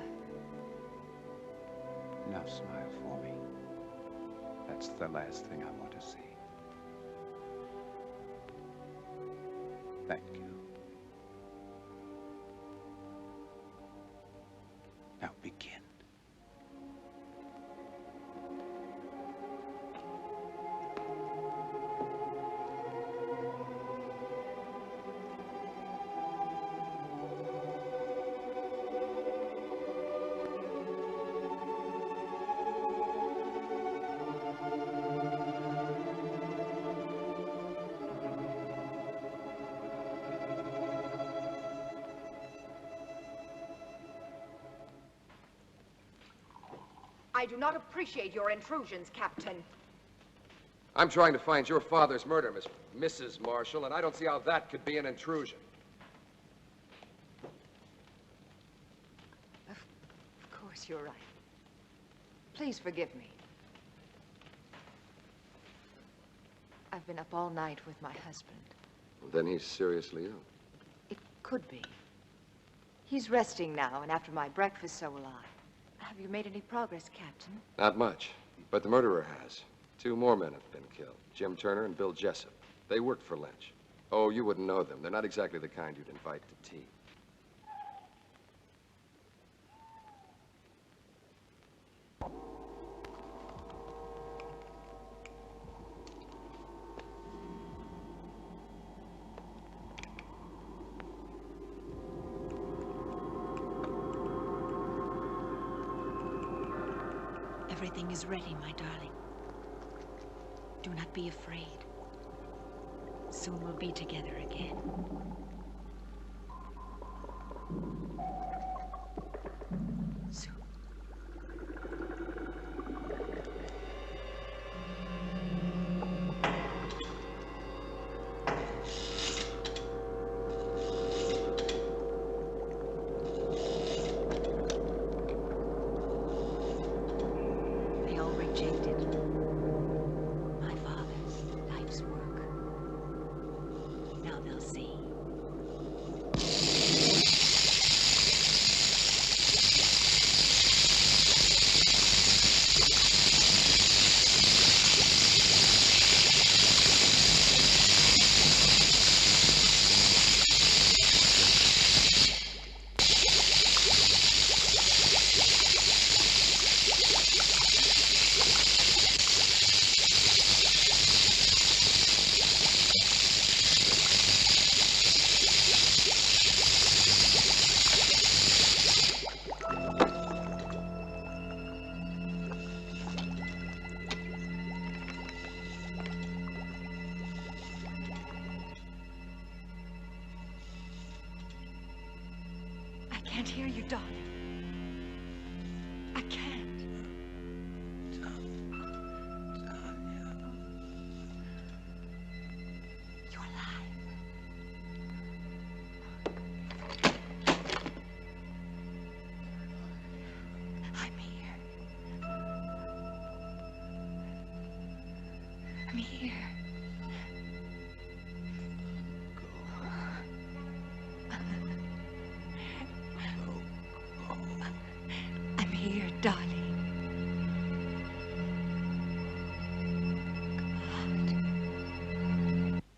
Now smile for me. That's the last thing I want to see. Thank you. Now begin. I do not appreciate your intrusions, Captain. I'm trying to find your father's murder, Mrs. Marshall, and I don't see how that could be an intrusion. Of course, you're right. Please forgive me. I've been up all night with my husband. Then he's seriously ill. It could be. He's resting now, and after my breakfast, so will I. Have you made any progress, Captain? Not much, but the murderer has. 2 more men have been killed, Jim Turner and Bill Jessup. They worked for Lynch. Oh, you wouldn't know them. They're not exactly the kind you'd invite to tea. Everything is ready, my darling. Do not be afraid. Soon we'll be together again. Soon. They all rejected my father's life's work. Now they'll see. I can't hear you, darling. I can't. You're alive. I'm here.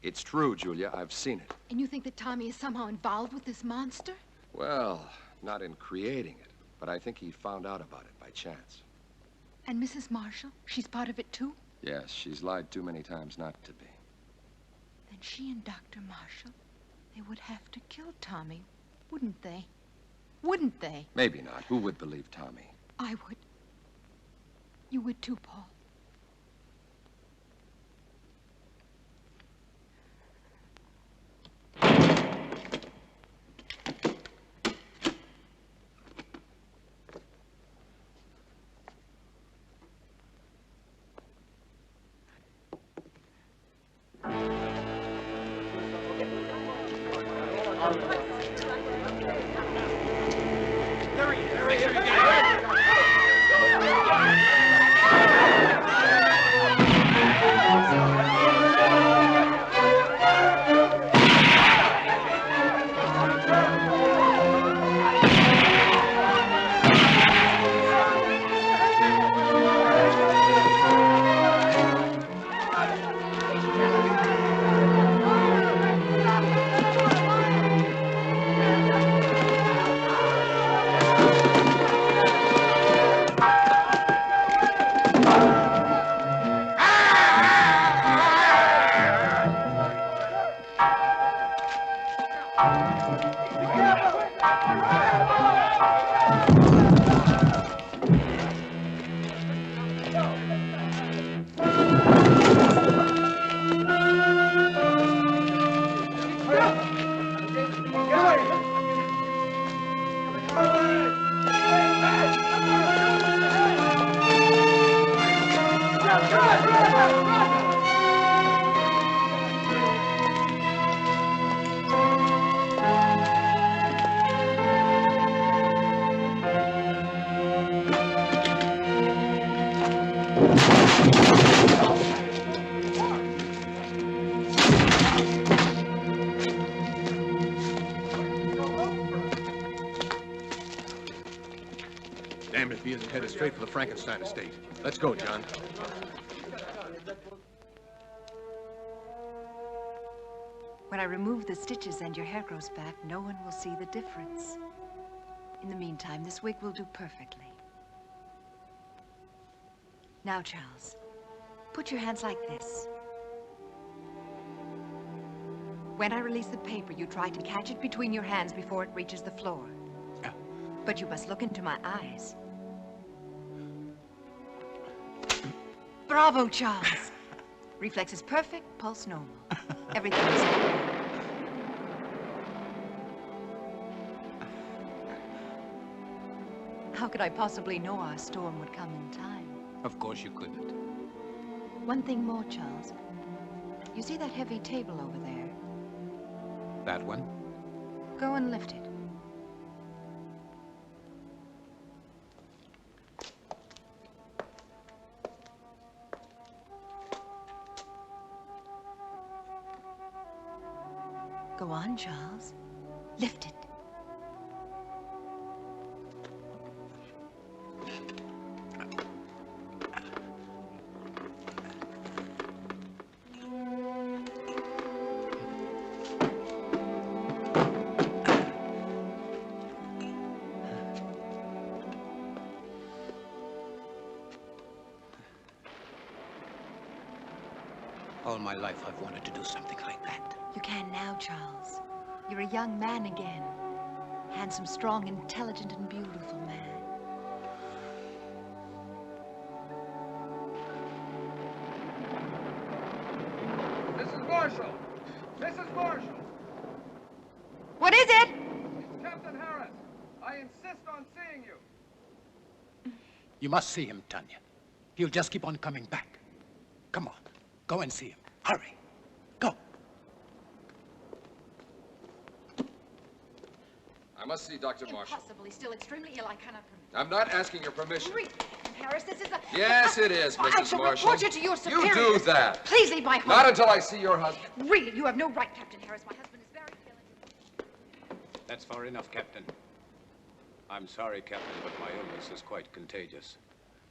It's true, Julia. I've seen it. And you think that Tommy is somehow involved with this monster? Well, not in creating it, but I think he found out about it by chance. And Mrs. Marshall? She's part of it too? Yes, she's lied too many times not to be. Then she and Dr. Marshall, they would have to kill Tommy, wouldn't they? Wouldn't they? Maybe not. Who would believe Tommy? I would. You would too, Paul. Damned if he isn't headed straight for the Frankenstein estate. Let's go, John. When I remove the stitches and your hair grows back, no one will see the difference. In the meantime, this wig will do perfectly. Now, Charles, put your hands like this. When I release the paper, you try to catch it between your hands before it reaches the floor. But you must look into my eyes. Bravo, Charles. Reflex is perfect, pulse normal. Everything is normal. How could I possibly know our storm would come in time? Of course you couldn't. One thing more, Charles. You see that heavy table over there? That one? Go and lift it. Go on, Charles. Lift it. All my life I've wanted to do something like that. You can now, Charles. You're a young man again. Handsome, strong, intelligent, and beautiful man. Mrs. Marshall! Mrs. Marshall! What is it? It's Captain Harris. I insist on seeing you. You must see him, Tanya. He'll just keep on coming back. Come on, go and see him. Hurry. I must see Dr. Marshall. Impossible. He's still extremely ill. I cannot permit. I'm not asking your permission. Really, Captain Harris, this is a... Yes, it is, I Mrs. shall Marshall. report you to your superiors. You do that. Please leave my home. Not until I see your husband. Really, you have no right, Captain Harris. My husband is very ill. That's far enough, Captain. I'm sorry, Captain, but my illness is quite contagious.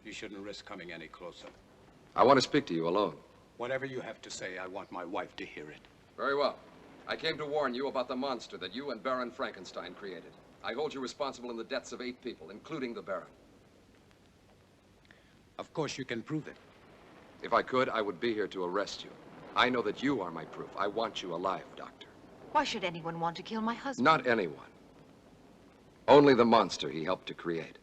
You shouldn't risk coming any closer. I want to speak to you alone. Whatever you have to say, I want my wife to hear it. Very well. I came to warn you about the monster that you and Baron Frankenstein created. I hold you responsible in the deaths of 8 people, including the Baron. Of course you can prove it. If I could, I would be here to arrest you. I know that you are my proof. I want you alive, Doctor. Why should anyone want to kill my husband? Not anyone. Only the monster he helped to create.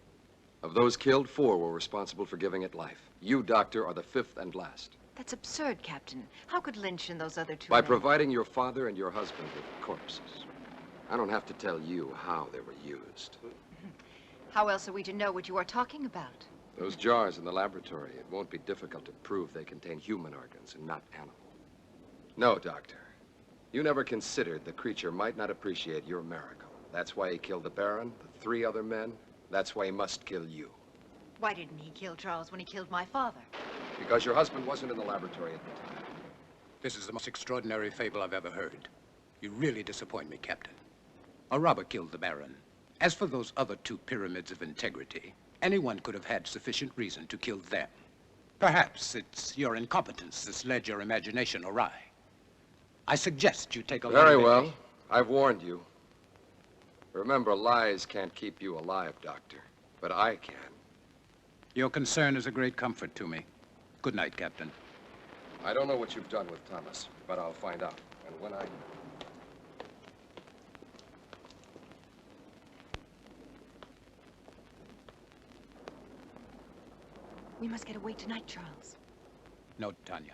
Of those killed, 4 were responsible for giving it life. You, Doctor, are the 5th and last. That's absurd, Captain. How could Lynch and those other 2 By men... providing your father and your husband with corpses. I don't have to tell you how they were used. How else are we to know what you are talking about? Those jars in the laboratory, it won't be difficult to prove they contain human organs and not animal. No, Doctor. You never considered the creature might not appreciate your miracle. That's why he killed the Baron, the 3 other men. That's why he must kill you. Why didn't he kill Charles when he killed my father? Because your husband wasn't in the laboratory at the time. This is the most extraordinary fable I've ever heard. You really disappoint me, Captain. A robber killed the Baron. As for those other 2 pyramids of integrity, anyone could have had sufficient reason to kill them. Perhaps it's your incompetence that's led your imagination awry. I suggest you take a Very well. I've warned you. Remember, lies can't keep you alive, Doctor. But I can. Your concern is a great comfort to me. Good night, Captain. I don't know what you've done with Thomas, but I'll find out. And when I... We must get away tonight, Charles. No, Tanya.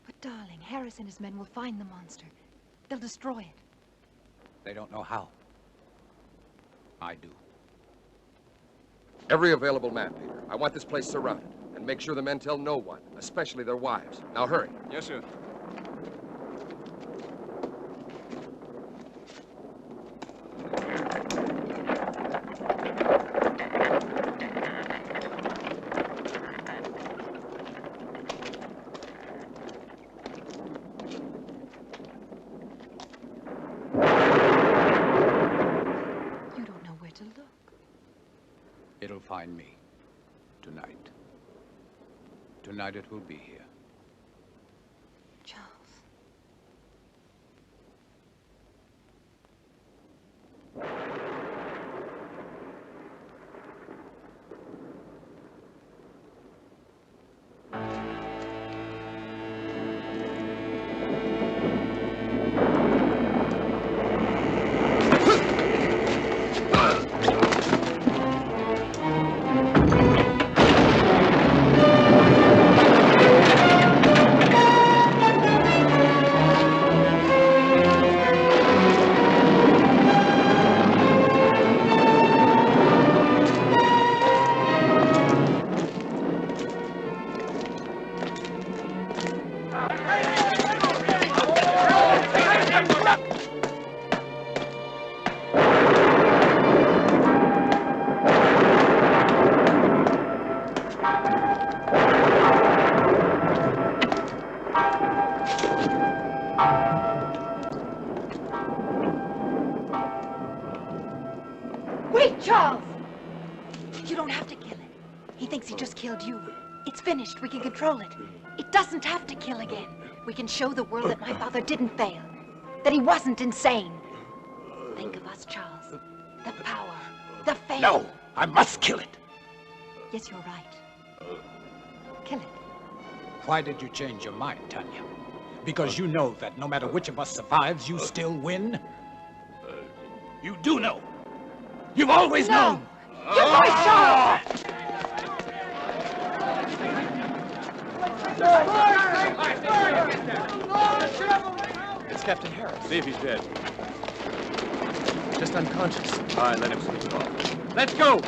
But, darling, Harris and his men will find the monster. They'll destroy it. They don't know how. I do. Every available man, Peter. I want this place surrounded. And make sure the men tell no one, especially their wives. Now hurry. Yes, sir. It'll find me. Tonight. Tonight it will be here. Charles. Wait, Charles! You don't have to kill it. He thinks he just killed you. It's finished. We can control it. It doesn't have to kill again. We can show the world that my father didn't fail. That he wasn't insane. Think of us, Charles. The power. The fame. No! I must kill it! Yes, you're right. Kill it. Why did you change your mind, Tanya? Because you know that no matter which of us survives, you still win? You do know. You've always known. Your voice, Charles! It's Captain Harris. See if he's dead. Just unconscious. All right, let him sleep it off. Let's go!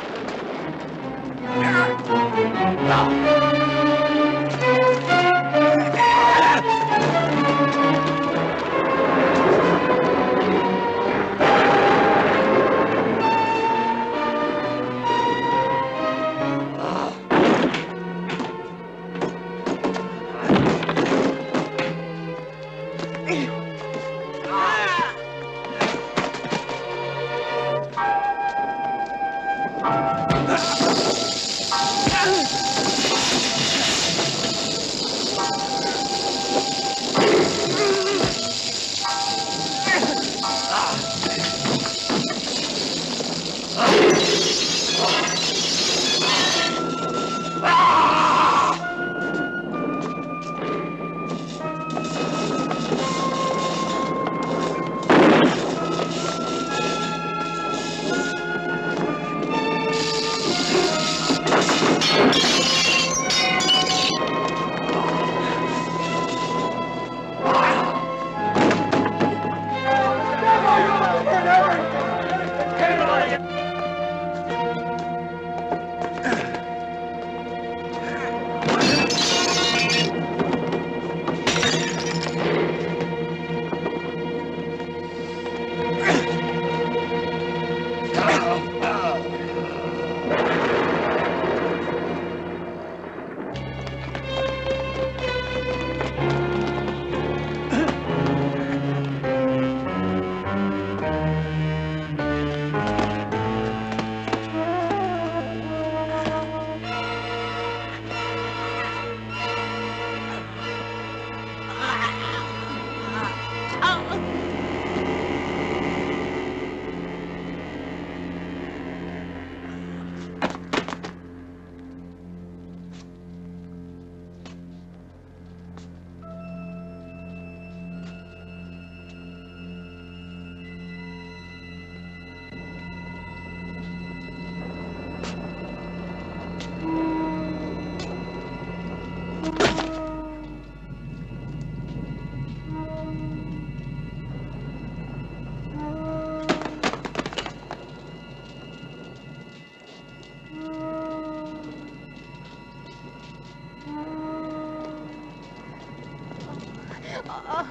Oh,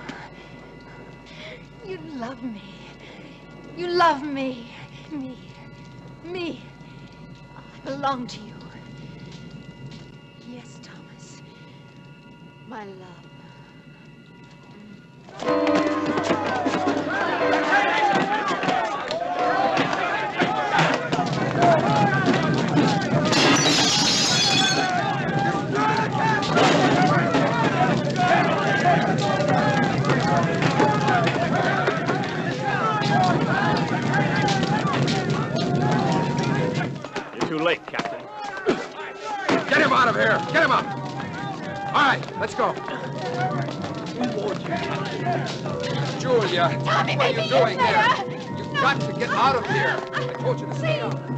you love me. You love me. Me. I belong to you. Yes, Thomas. My love. Too late, Captain. Get him out of here! Get him up! All right, let's go. Julia, what are you doing here? You've got to get out of here. I told you to stay out.